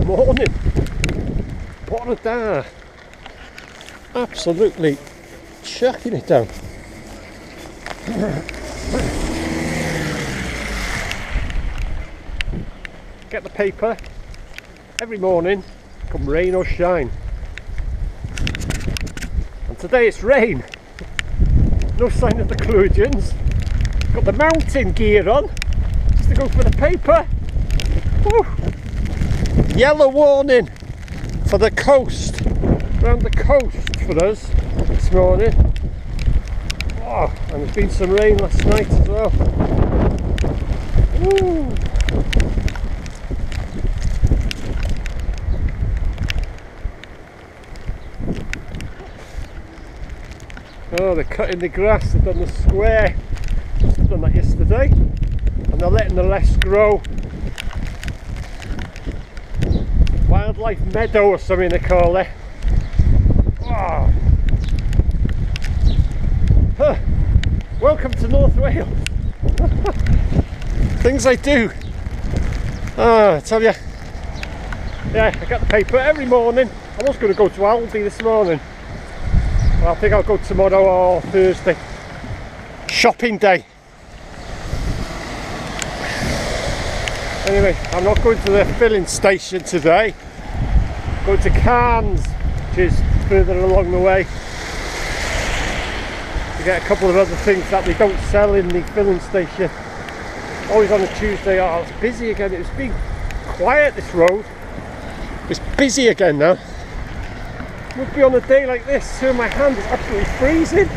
morning. What a day. Absolutely chucking it down. Get the paper every morning, come rain or shine. And today it's rain. No sign of the Cludians. Got the mountain gear on just to go for the paper. Woo. Yellow warning for the coast, around the coast for us this morning. Oh, and there's been some rain last night as well. Woo. Oh, they're cutting the grass, they've done the square. I've done that yesterday. And they're letting the rest grow. Wildlife meadow or something they call it. Oh. Huh. Welcome to North Wales. Things I do. Oh, I tell you. Yeah, I got the paper every morning. I was going to go to Aldi this morning. I think I'll go tomorrow or Thursday. Shopping day. Anyway, I'm not going to the filling station today. I'm going to Cairns, which is further along the way, to get a couple of other things that they don't sell in the filling station. Always on a Tuesday. Oh, it's busy again. It's been quiet, this road. It's busy again now. Would be on a day like this, so my hand is absolutely freezing.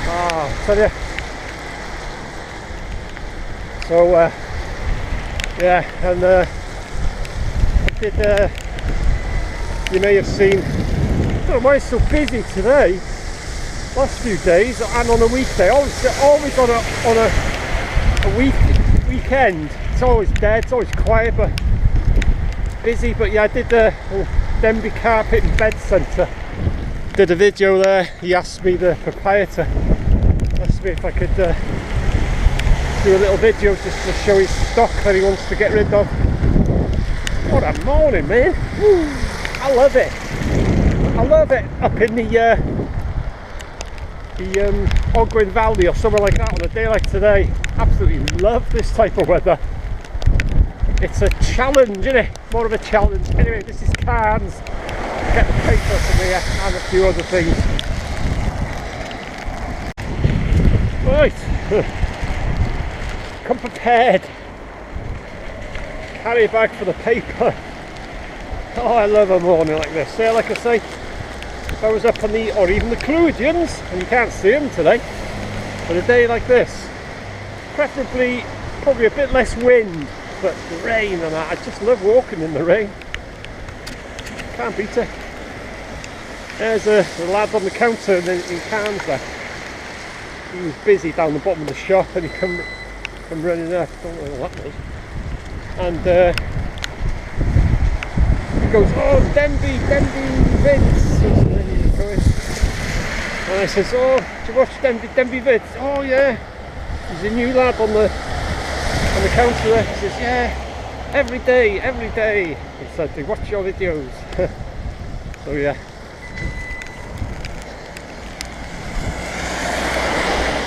Ah, I tell you. So, yeah, and you may have seen, I don't know why it's so busy today, last few days, and on a weekday, always on a weekend, it's always dead, it's always quiet, but busy. But yeah, I did the Denbigh Carpet and Bed Centre, did a video there. He asked me, the proprietor asked me if I could do a little video just to show his stock that he wants to get rid of. What a morning, man. Woo. I love it. I love it up in the Ogwen Valley or somewhere like that on a day like today. Absolutely love this type of weather. It's a challenge, isn't it? More of a challenge. Anyway, this is Cairns. Get the paper from here and a few other things. Right. Come prepared. Carry a bag for the paper. Oh, I love a morning like this. Yeah, like I say, if I was up on the, or even the Cludians, and you can't see them today, but a day like this, preferably probably a bit less wind, but the rain and that, I just love walking in the rain. Can't beat it. There's a lad on the counter in Cairns there. He was busy down the bottom of the shop and he come running up, don't know what that was. And he goes, oh, Denbigh vids. And I says, oh, do you watch Denbigh vids? Oh yeah. There's a new lad on the counter there. He says, yeah, every day. He said, they watch your videos. So yeah.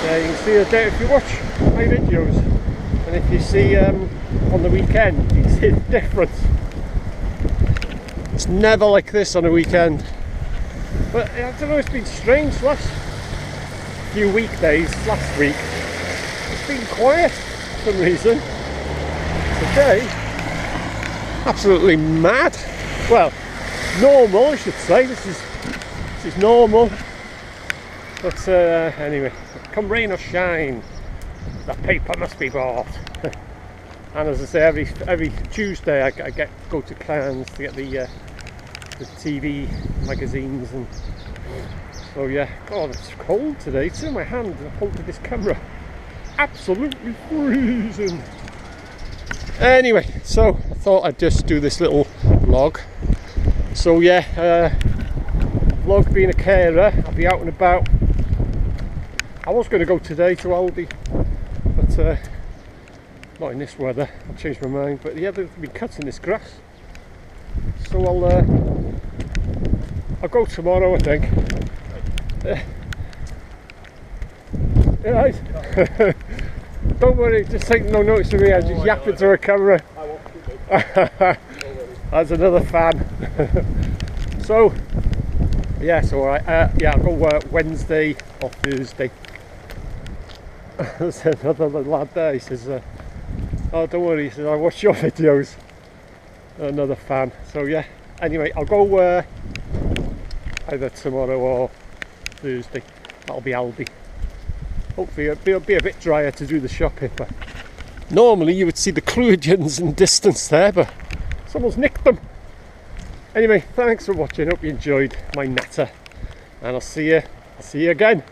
Yeah, you can see the day if you watch my videos, and if you see on the weekend, you can see the difference. It's never like this on a weekend. But I don't know, it's been strange last few weekdays, last week. It's been quiet for some reason. Today, absolutely mad. Well, normal, I should say. This is normal. But anyway, come rain or shine, the paper must be bought. And as I say, every Tuesday I go to Cairns to get the TV magazines, and so yeah. God, it's cold today. It's in my hand. I hold to this camera. Absolutely freezing. Anyway, so I thought I'd just do this little vlog. So yeah, vlog being a carer, I'll be out and about. I was going to go today to Aldi, but not in this weather. I changed my mind. But yeah, they've been cutting this grass. so I'll go tomorrow, I think. Right. Don't worry, just take no notice of me. I'm just yapping through a camera. That's another fan. So yeah, so alright. Yeah, I'll go Wednesday or Thursday. There's another lad there. He says, "Oh, don't worry." He says, "I watch your videos." Another fan. So yeah. Anyway, I'll go either tomorrow or Thursday. That'll be Aldi. Hopefully it'll be a bit drier to do the shopping, but normally you would see the Cluidians in distance there, but someone's nicked them. Anyway, thanks for watching. Hope you enjoyed my natter, and I'll see you again.